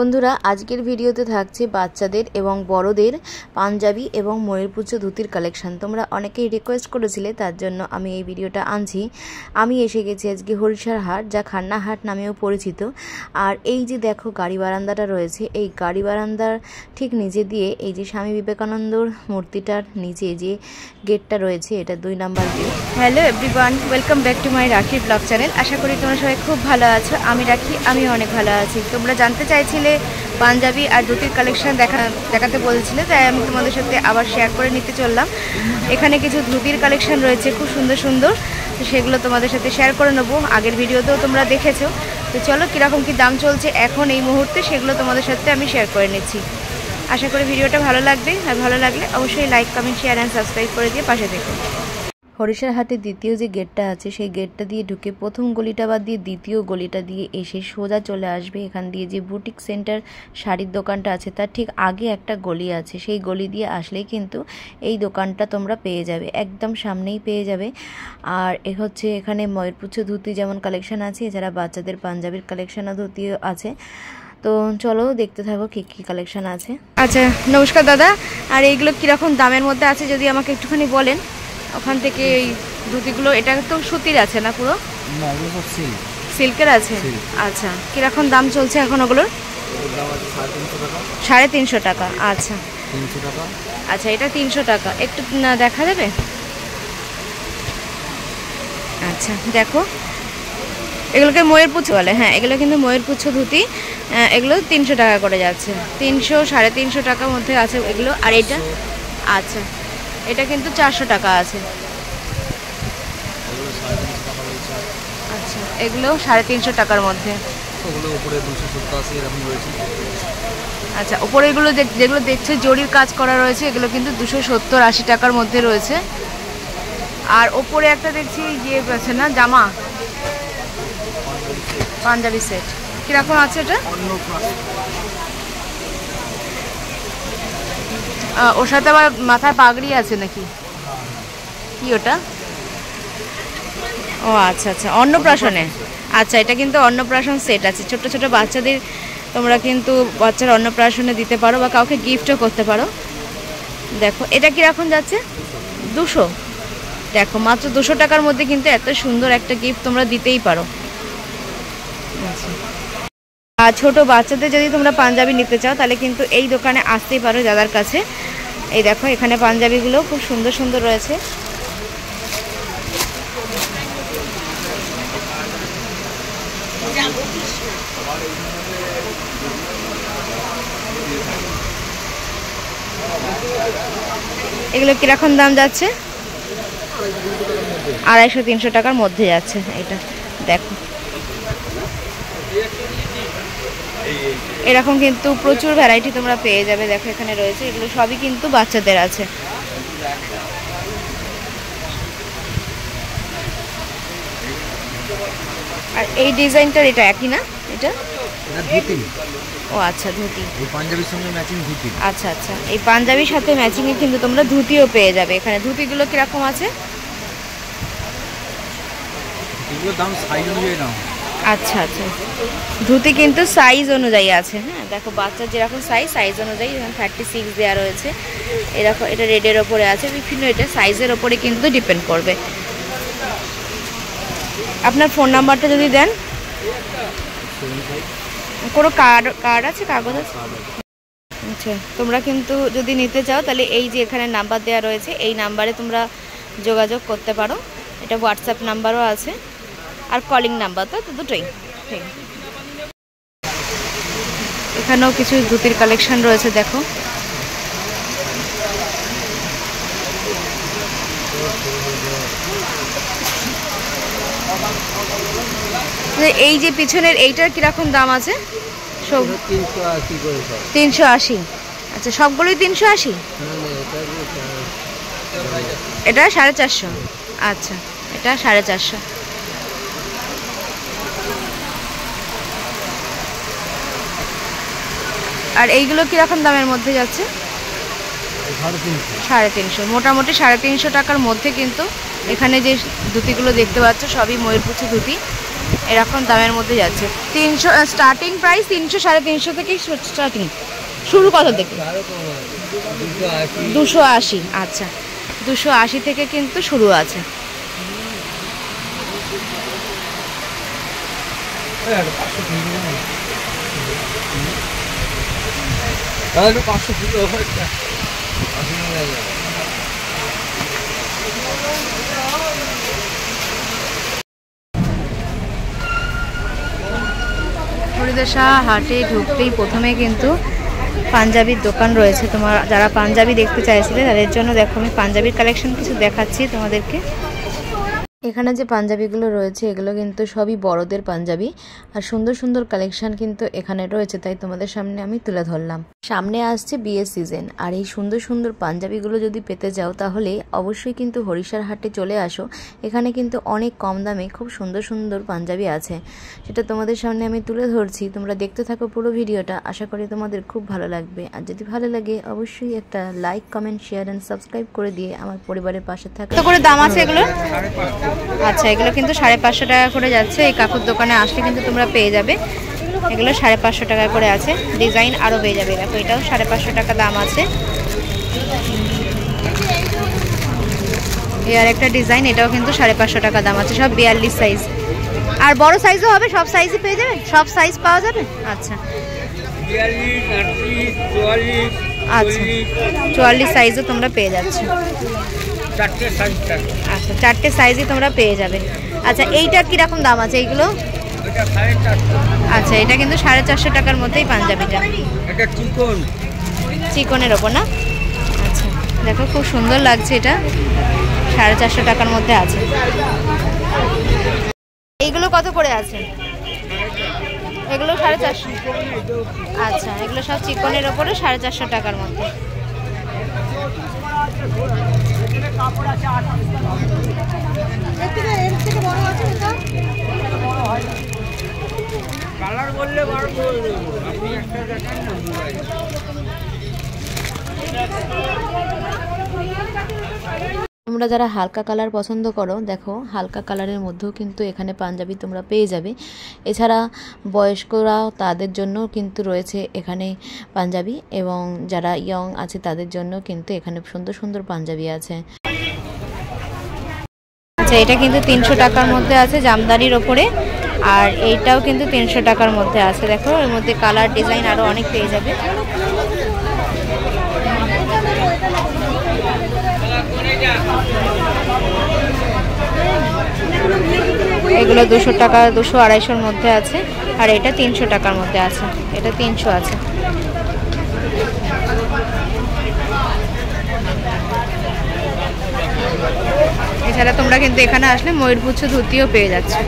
বন্ধুরা আজকের ভিডিওতে থাকছে বাচ্চাদের এবং বড়দের পাঞ্জাবি এবং ময়ূরপুচ্ছ ধুতির কালেকশন। তোমরা অনেকেই রিকোয়েস্ট করেছিলে, তার জন্য আমি এই ভিডিওটা আনছি। আমি এসে গেছি আজকে হরিষার হাট, যা খান্না হাট নামেও পরিচিত। আর এই যে দেখো গাড়ি বারান্দাটা রয়েছে, এই গাড়ি বারান্দার ঠিক নিচে দিয়ে এই যে স্বামী বিবেকানন্দর মূর্তিটার নিচে যে গেটটা রয়েছে, এটা 2 number gate. Hello everyone, welcome back to my Rakhi blog channel. আশা করি তোমরা সবাই খুব ভালো আছো। আমি রাখি, আমি অনেক ভালো আছি। তোমরা জানতে চাইছিলে পাঞ্জাবি আর ধুতির কালেকশন দেখাতে বলছিলে, তাই আমি তোমাদের সাথে আবার শেয়ার করে নিতে চললাম। এখানে কিছু ধুতির কালেকশন রয়েছে খুব সুন্দর সুন্দর, তো সেগুলো তোমাদের সাথে শেয়ার করে নেবো। আগের ভিডিওতেও তোমরা দেখেছো, তো চলো কীরকম কী দাম চলছে এখন এই মুহূর্তে সেগুলো তোমাদের সাথে আমি শেয়ার করে নিচ্ছি। আশা করি ভিডিওটা ভালো লাগবে, আর ভালো লাগলে অবশ্যই like, comment, share and subscribe করে দিয়ে পাশে দেখো। হরিষার হাটের দ্বিতীয় যে গেটটা আছে, সেই গেটটা দিয়ে ঢুকে প্রথম গলিটা বাদ দিয়ে দ্বিতীয় গলিটা দিয়ে এসে সোজা চলে আসবে। এখান দিয়ে যে বুটিক সেন্টার শাড়ির দোকানটা আছে, তার ঠিক আগে একটা গলি আছে, সেই গলি দিয়ে আসলেই কিন্তু এই দোকানটা তোমরা পেয়ে যাবে, একদম সামনেই পেয়ে যাবে। আর হচ্ছে এখানে ময়ূরপুচ্ছ ধুতি যেমন কালেকশন আছে, এছাড়া বাচ্চাদের পাঞ্জাবির কালেকশন আর ধুতিও আছে। তো চলো দেখতে থাকো কী কী কালেকশন আছে। আচ্ছা, নমস্কার দাদা। আর এইগুলো কীরকম দামের মধ্যে আছে যদি আমাকে একটুখানি বলেন। ওখান থেকে এই ধুতিগুলো, এটা তো সুতির আছে না পুরো? না, এগুলো সব সিল্ক। সিল্কের আছে? আচ্ছা, কিরকম দাম চলছে এখন ওগুলোর? 350 টাকা। আচ্ছা, 300 টাকা। আচ্ছা, এটা 300 টাকা। একটু না দেখা যাবে? আচ্ছা, দেখো এগুলোকে ময়ূরপুচ্ছ বলে। হ্যাঁ, এগুলো কিন্তু ময়ূরপুচ্ছ ধুতি। এগুলো 300 টাকা করে যাচ্ছে, 300 350 টাকার মধ্যে আছে এগুলো। আর এটা আচ্ছা, এটা কিন্তু 400 টাকা আছে। আচ্ছা, এগুলো 350 টাকার মধ্যে। আচ্ছা, ওপরে এগুলো যেগুলো দেখছে জরির কাজ করা রয়েছে, এগুলো কিন্তু 270-80 টাকার মধ্যে রয়েছে। আর ওপরে একটা দেখছি ইয়ে আছে না, জামা পাঞ্জাবি সেট, কিরকম আছে এটা? ওর সাথে আবার মাথায় পাগড়ি আছে নাকি, কি ওটা? ও আচ্ছা আচ্ছা, অন্নপ্রাশনে। আচ্ছা, এটা কিন্তু অন্নপ্রাশন সেট আছে। ছোট ছোট বাচ্চাদের তোমরা কিন্তু বাচ্চার অন্নপ্রাশনে দিতে পারো বা কাউকে গিফটও করতে পারো। দেখো এটা কীরকম যাচ্ছে? 200। দেখো মাত্র 200 টাকার মধ্যে কিন্তু এত সুন্দর একটা গিফট তোমরা দিতেই পারো। আচ্ছা, আর ছোটো বাচ্চাদের যদি তোমরা পাঞ্জাবি নিতে চাও তাহলে কিন্তু এই দোকানে আসতেই পারো দাদার কাছে। এই দেখো এখানে পাঞ্জাবিগুলো খুব সুন্দর সুন্দর রয়েছে। এগুলো কিরকম দাম যাচ্ছে? 250-300 টাকার মধ্যে যাচ্ছে এটা। দেখো এরকম কিন্তু প্রচুর ভ্যারাইটি তোমরা পেয়ে যাবে। দেখো এখানে রয়েছে, এগুলো সবই কিন্তু বাচ্চাদের আছে। আর এই ডিজাইনটার এটা একই না? এটা ধুতি। ও আচ্ছা, ধুতি। এই পাঞ্জাবির সঙ্গে ম্যাচিং ধুতি। আচ্ছা আচ্ছা, এই পাঞ্জাবির সাথে ম্যাচিংয়ে কিন্তু তোমরা ধুতিও পেয়ে যাবে এখানে। ধুতিগুলো কিরকম আছে? এগুলোর দাম সাইজ অনুযায়ী দাম। আচ্ছা আচ্ছা, ধুতি কিন্তু সাইজ অনুযায়ী আছে। হ্যাঁ, দেখো বাচ্চার যেরকম সাইজ অনুযায়ী 36 দেওয়া রয়েছে। এরকম এটা রেডের ওপরে আছে, বিভিন্ন এটা সাইজের ওপরে কিন্তু ডিপেন্ড করবে। আপনার ফোন নাম্বারটা যদি দেন। কোনো কার্ড আছে, কাগজ আছে? আচ্ছা, তোমরা কিন্তু যদি নিতে চাও তাহলে এই যে এখানে নাম্বার দেওয়া রয়েছে, এই নাম্বারে তোমরা যোগাযোগ করতে পারো। এটা হোয়াটসঅ্যাপ নাম্বারও আছে আর কলিং নাম্বার, তো দুটোই। ঠিক, এখানেও কিছু ধুতির কালেকশন রয়েছে। দেখো এই যে পিছনের এইটার কিরকম দাম আছে? সব 380। আচ্ছা, সবগুলোই 380? এটা 450। আচ্ছা, এটা 450। আর এইগুলো কিরকম দামের মধ্যে যাচ্ছে? 350। মোটামুটি 350 টাকার মধ্যে কিন্তু এখানে যে ধুতিগুলো দেখতে পাচ্ছ সবই ময়ূরপুচ্ছ ধুতি। এরকম দামের মধ্যে যাচ্ছে। 300 স্টার্টিং প্রাইস 300 350 থেকে স্টার্টিং শুরু। কত থেকে? 280। আচ্ছা, 280 থেকে কিন্তু শুরু আছে। হরিদাসা হাটে ঢুকতেই প্রথমে কিন্তু পাঞ্জাবির দোকান রয়েছে। তোমার যারা পাঞ্জাবি দেখতে চাইছিলে তাদের জন্য দেখো আমি পাঞ্জাবির কালেকশন কিছু দেখাচ্ছি তোমাদেরকে। এখানে যে পাঞ্জাবিগুলো রয়েছে এগুলো কিন্তু সবই বড়দের পাঞ্জাবি, আর সুন্দর সুন্দর কালেকশন কিন্তু এখানে রয়েছে, তাই তোমাদের সামনে আমি তুলে ধরলাম। সামনে আসছে বিয়ের সিজন, আর এই সুন্দর সুন্দর পাঞ্জাবিগুলো যদি পেতে যাও তাহলে অবশ্যই কিন্তু হরিশার হাটে চলে আসো। এখানে কিন্তু অনেক কম দামে খুব সুন্দর সুন্দর পাঞ্জাবি আছে, সেটা তোমাদের সামনে আমি তুলে ধরছি। তোমরা দেখতে থাকো পুরো ভিডিওটা, আশা করি তোমাদের খুব ভালো লাগবে। আর যদি ভালো লাগে অবশ্যই একটা like, comment, share and subscribe করে দিয়ে আমার পরিবারের পাশে থাকো। কত করে দাম আছে এগুলো? আচ্ছা, এগুলো কিন্তু 550 টাকা করে যাচ্ছে। এই কাকুর দোকানে আসলে কিন্তু তোমরা পেয়ে যাবে। এগুলো 550 টাকা করে আছে, ডিজাইন আরও পেয়ে যাবে। দেখো এটাও 550 টাকা দাম আছে। এর একটা ডিজাইন, এটাও কিন্তু 550 টাকা দাম আছে। সব 42 সাইজ, আর বড় সাইজও হবে, সব সাইজই পেয়ে যাবে, সব সাইজ পাওয়া যাবে। আচ্ছা, 44 সাইজও তোমরা পেয়ে যাচ্ছ। আচ্ছা, 4টে সাইজই তোমরা পেয়ে যাবে। আচ্ছা, এইটার কিরকম দাম আছে এইগুলো? আচ্ছা, এটা কিন্তু 450 টাকার মধ্যেই পাঞ্জাবিটা, চিকনের ওপর না? আচ্ছা, দেখো খুব সুন্দর লাগছে, এটা 450 টাকার মধ্যে আছে। এইগুলো কত করে আছে? এগুলো 450। আচ্ছা, এগুলো সব চিকনের ওপরে 450 টাকার মধ্যে। তোমরা যারা হালকা কালার পছন্দ করো, দেখো হালকা কালারের মধ্যেও কিন্তু এখানে পাঞ্জাবি তোমরা পেয়ে যাবে। এছাড়া বয়স্করা তাদের জন্য কিন্তু রয়েছে এখানে পাঞ্জাবি, এবং যারা ইয়ং আছে তাদের জন্য কিন্তু এখানে সুন্দর সুন্দর পাঞ্জাবি আছে। আচ্ছা, এটা কিন্তু 300 টাকার মধ্যে আছে জামদানির ওপরে, আর এইটাও কিন্তু 300 টাকার মধ্যে আছে। দেখো এর মধ্যে কালার, ডিজাইন আরও অনেক পেয়ে যাবে। এগুলো 200 টাকা, 200-250-র মধ্যে আছে, আর এটা 300 টাকার মধ্যে আছে। এটা 300 আছে। এছাড়া তোমরা কিন্তু এখানে আসলে ময়ূরপুচ্ছ ধুতিও পেয়ে যাচ্ছে।